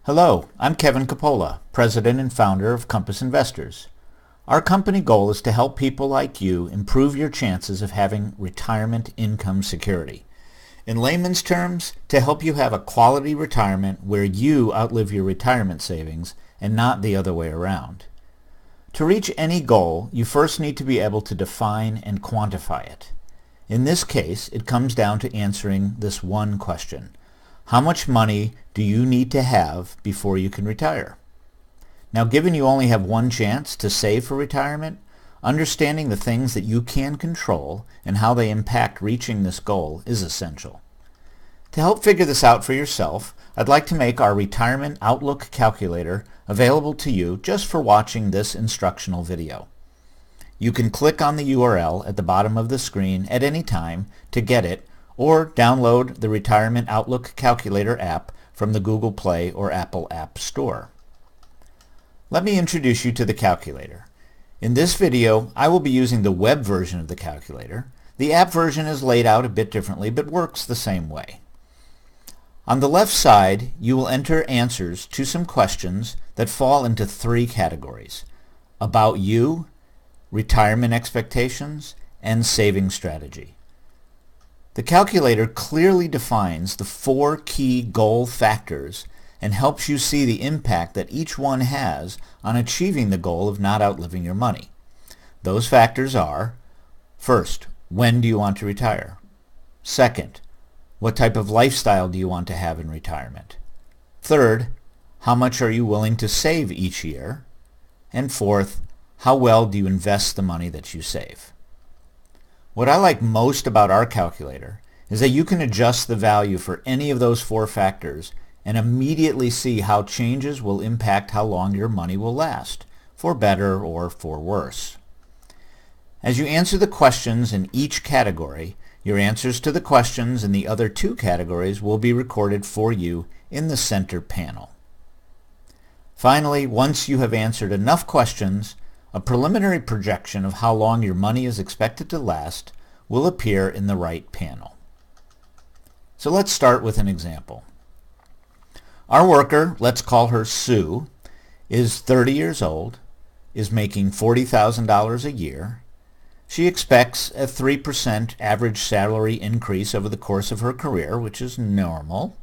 Hello, I'm Kevin Coppola, President and Founder of Compass Investors. Our company goal is to help people like you improve your chances of having retirement income security. In layman's terms, to help you have a quality retirement where you outlive your retirement savings and not the other way around. To reach any goal, you first need to be able to define and quantify it. In this case, it comes down to answering this one question. How much money do you need to have before you can retire? Now, given you only have one chance to save for retirement, understanding the things that you can control and how they impact reaching this goal is essential. To help figure this out for yourself, I'd like to make our Retirement Outlook Calculator available to you just for watching this instructional video. You can click on the URL at the bottom of the screen at any time to get it, or download the Retirement Outlook Calculator app from the Google Play or Apple App Store. Let me introduce you to the calculator. In this video, I will be using the web version of the calculator. The app version is laid out a bit differently, but works the same way. On the left side, you will enter answers to some questions that fall into three categories: about you, retirement expectations, and saving strategy. The calculator clearly defines the four key goal factors and helps you see the impact that each one has on achieving the goal of not outliving your money. Those factors are: first, when do you want to retire? Second, what type of lifestyle do you want to have in retirement? Third, how much are you willing to save each year? And fourth, how well do you invest the money that you save? What I like most about our calculator is that you can adjust the value for any of those four factors and immediately see how changes will impact how long your money will last, for better or for worse. As you answer the questions in each category, your answers to the questions in the other two categories will be recorded for you in the center panel. Finally, once you have answered enough questions, a preliminary projection of how long your money is expected to last will appear in the right panel. So let's start with an example. Our worker, let's call her Sue, is 30 years old, is making $40,000 a year. She expects a 3% average salary increase over the course of her career, which is normal.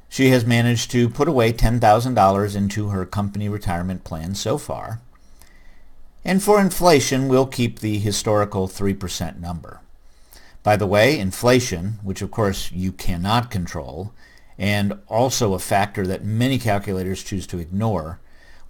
She has managed to put away $10,000 into her company retirement plan so far. And for inflation, we'll keep the historical 3% number. By the way, inflation, which of course you cannot control, and also a factor that many calculators choose to ignore,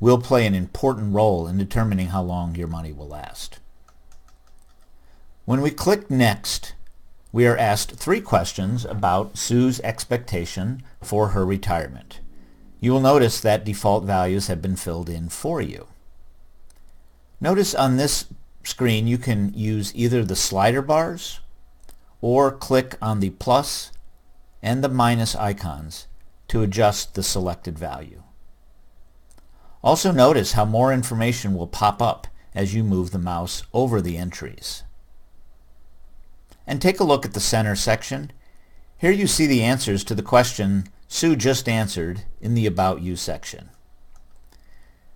will play an important role in determining how long your money will last. When we click Next, we are asked three questions about Sue's expectation for her retirement. You will notice that default values have been filled in for you. Notice on this screen you can use either the slider bars or click on the plus and the minus icons to adjust the selected value. Also notice how more information will pop up as you move the mouse over the entries. And take a look at the center section. Here you see the answers to the question Sue just answered in the About You section.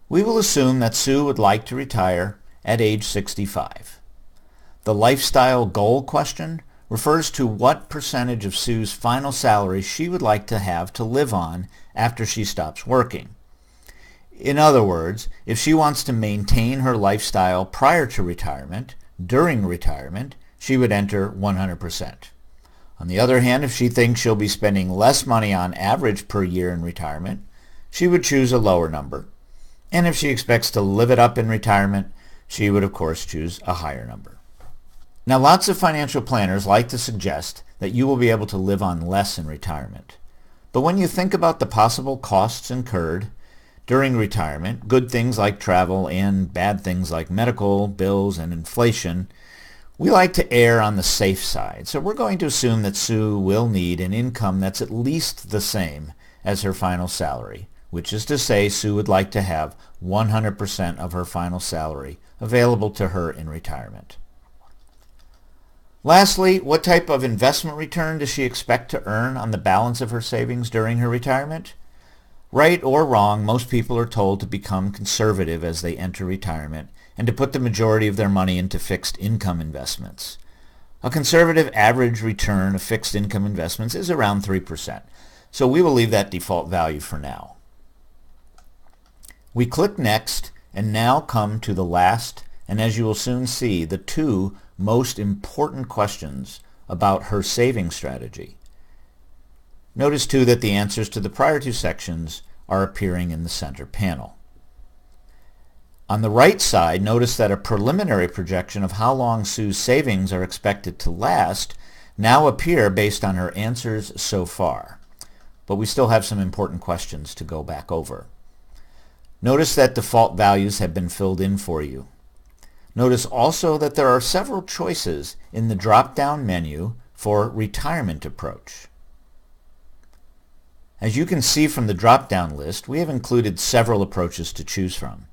We will assume that Sue would like to retire at age 65. The lifestyle goal question refers to what percentage of Sue's final salary she would like to have to live on after she stops working. In other words, if she wants to maintain her lifestyle prior to retirement, during retirement, she would enter 100%. On the other hand, if she thinks she'll be spending less money on average per year in retirement, she would choose a lower number. And if she expects to live it up in retirement, she would of course choose a higher number. Now, lots of financial planners like to suggest that you will be able to live on less in retirement. But when you think about the possible costs incurred during retirement, good things like travel and bad things like medical bills and inflation, we like to err on the safe side. So we're going to assume that Sue will need an income that's at least the same as her final salary, which is to say Sue would like to have 100% of her final salary available to her in retirement. Lastly, what type of investment return does she expect to earn on the balance of her savings during her retirement? Right or wrong, most people are told to become conservative as they enter retirement and to put the majority of their money into fixed income investments. A conservative average return of fixed income investments is around 3%, so we will leave that default value for now. We click Next and now come to the last, and as you will soon see, the two most important questions about her saving strategy. Notice too that the answers to the prior two sections are appearing in the center panel. On the right side, notice that a preliminary projection of how long Sue's savings are expected to last now appear based on her answers so far. But we still have some important questions to go back over. Notice that default values have been filled in for you. Notice also that there are several choices in the drop-down menu for retirement approach. As you can see from the drop-down list, we have included several approaches to choose from.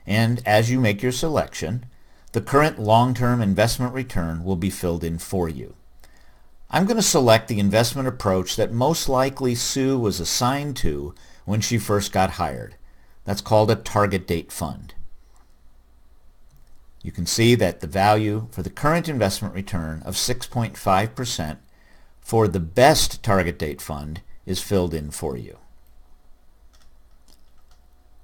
And as you make your selection, the current long-term investment return will be filled in for you. I'm going to select the investment approach that most likely Sue was assigned to when she first got hired. That's called a target date fund. You can see that the value for the current investment return of 6.5% for the best target date fund is filled in for you.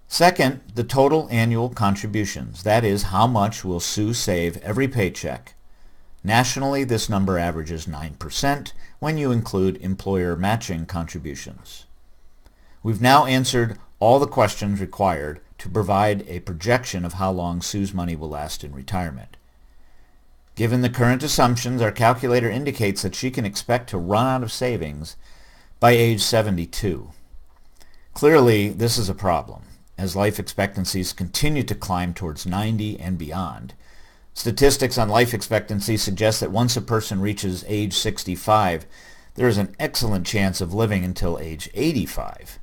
Second, the total annual contributions. That is, how much will Sue save every paycheck. Nationally, this number averages 9% when you include employer matching contributions. We've now answered all the questions required to provide a projection of how long Sue's money will last in retirement. Given the current assumptions, our calculator indicates that she can expect to run out of savings by age 72. Clearly, this is a problem, as life expectancies continue to climb towards 90 and beyond. Statistics on life expectancy suggest that once a person reaches age 65, there is an excellent chance of living until age 85.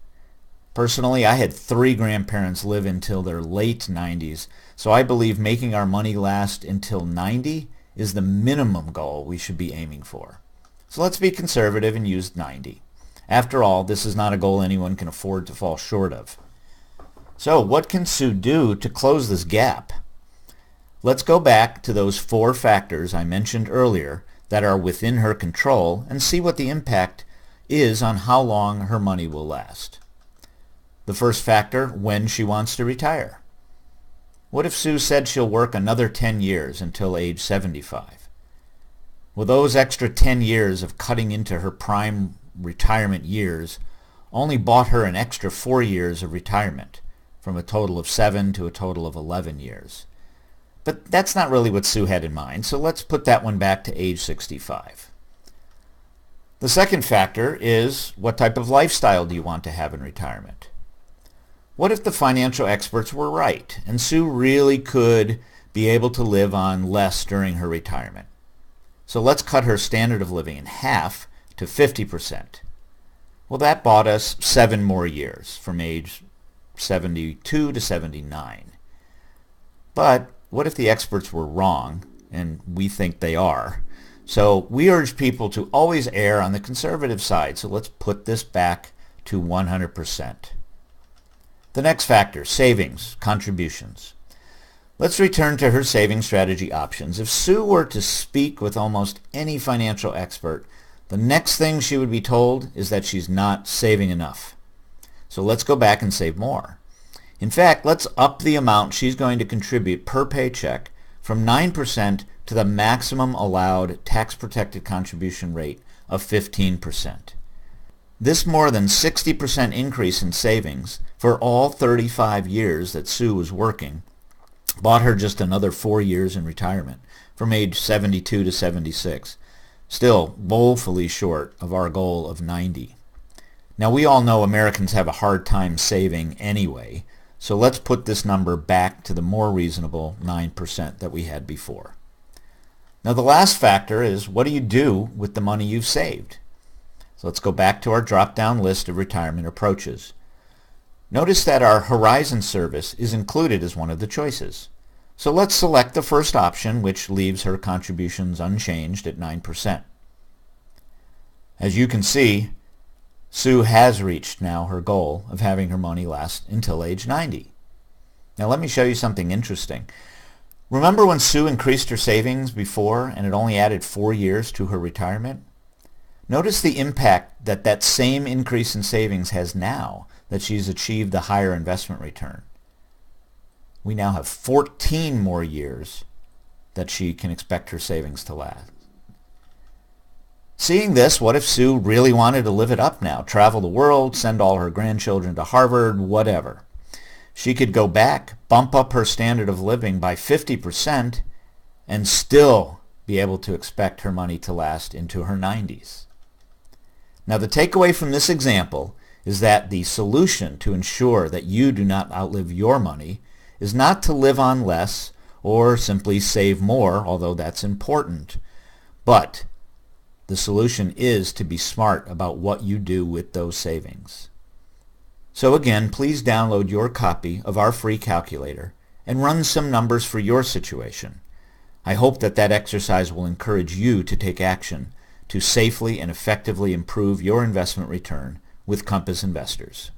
Personally, I had 3 grandparents live until their late 90s, so I believe making our money last until 90 is the minimum goal we should be aiming for. So let's be conservative and use 90. After all, this is not a goal anyone can afford to fall short of. So what can Sue do to close this gap? Let's go back to those 4 factors I mentioned earlier that are within her control and see what the impact is on how long her money will last. The first factor, when she wants to retire. What if Sue said she'll work another 10 years until age 75? Well, those extra 10 years of cutting into her prime retirement years only bought her an extra 4 years of retirement, from a total of 7 to a total of 11 years. But that's not really what Sue had in mind, so let's put that one back to age 65. The second factor is, what type of lifestyle do you want to have in retirement? What if the financial experts were right and Sue really could be able to live on less during her retirement? So let's cut her standard of living in half to 50%. Well, that bought us 7 more years, from age 72 to 79. But what if the experts were wrong, and we think they are? So we urge people to always err on the conservative side, so let's put this back to 100%. The next factor, savings, contributions. Let's return to her saving strategy options. If Sue were to speak with almost any financial expert, the next thing she would be told is that she's not saving enough. So let's go back and save more. In fact, let's up the amount she's going to contribute per paycheck from 9% to the maximum allowed tax-protected contribution rate of 15%. This more than 60% increase in savings for all 35 years that Sue was working bought her just another 4 years in retirement, from age 72 to 76, still woefully short of our goal of 90. Now, we all know Americans have a hard time saving anyway, so let's put this number back to the more reasonable 9% that we had before. Now, the last factor is, what do you do with the money you've saved? So let's go back to our drop-down list of retirement approaches. Notice that our Horizon service is included as one of the choices. So let's select the first option, which leaves her contributions unchanged at 9%. As you can see, Sue has reached now her goal of having her money last until age 90. Now let me show you something interesting. Remember when Sue increased her savings before and it only added 4 years to her retirement? Notice the impact that that same increase in savings has now that she's achieved the higher investment return. We now have 14 more years that she can expect her savings to last. Seeing this, what if Sue really wanted to live it up now, travel the world, send all her grandchildren to Harvard, whatever? She could go back, bump up her standard of living by 50%, and still be able to expect her money to last into her 90s. Now the takeaway from this example is that the solution to ensure that you do not outlive your money is not to live on less or simply save more, although that's important, but the solution is to be smart about what you do with those savings. So again, please download your copy of our free calculator and run some numbers for your situation. I hope that that exercise will encourage you to take action to safely and effectively improve your investment return with Compass Investors.